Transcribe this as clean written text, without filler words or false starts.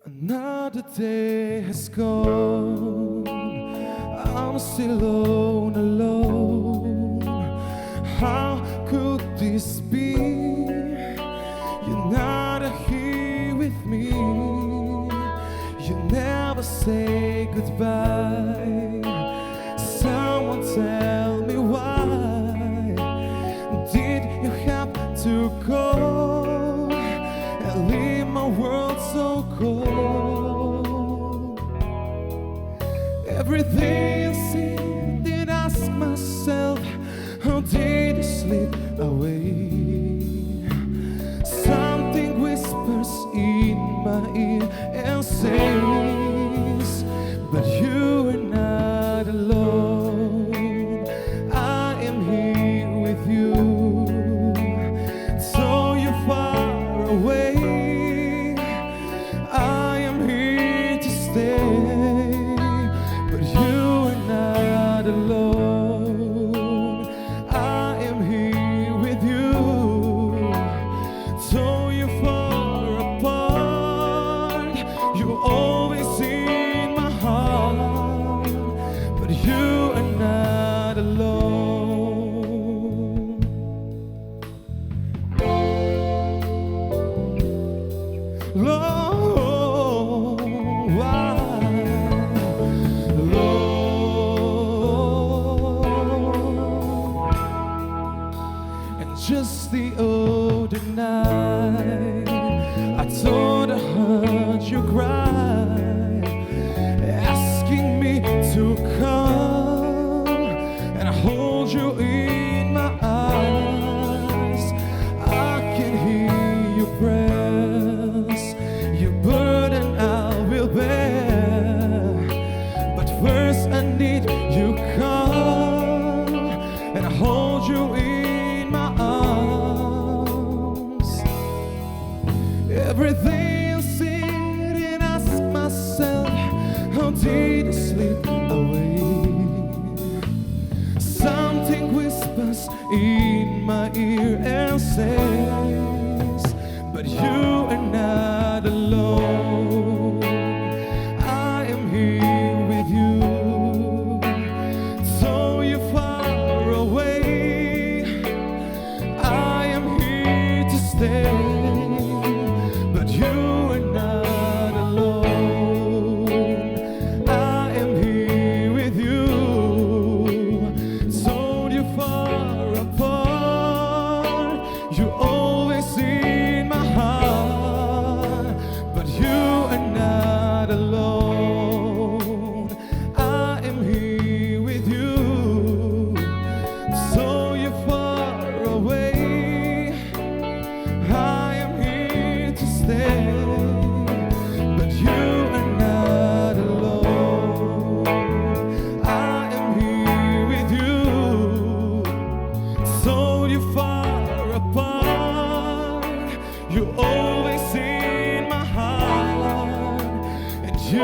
Another day has gone, I'm still alone. How could this be? You're not here with me. You never say goodbye. Someone tell me why did you have to go and leave my world so cold? Every day I sit and ask myself, how did you slip away? Something whispers in my ear and says, but you are not alone. I am here with you. So you're far away, I am here to stay. But you are not alone. I am here with you. So you're far apart, you're always in my heart. But you are not alone. Lord, and just the other night, I thought I heard you cry, asking me to come and hold you in my arms. I can hear you press your burden I will bear, but first I need you come and hold you in my arms. Every day I sit and ask myself, how did you slip away? Something whispers in my ear and says, but you are not alone. I am here with you. So you're far away, I am here to stay. But you are not alone. I am here with you. So you're far apart, you're always in my heart. But you are not alone. I am here with you. So you're far away, I am here to stay. But you are not alone. I am here with you. So you're far apart, you're always in my heart. And you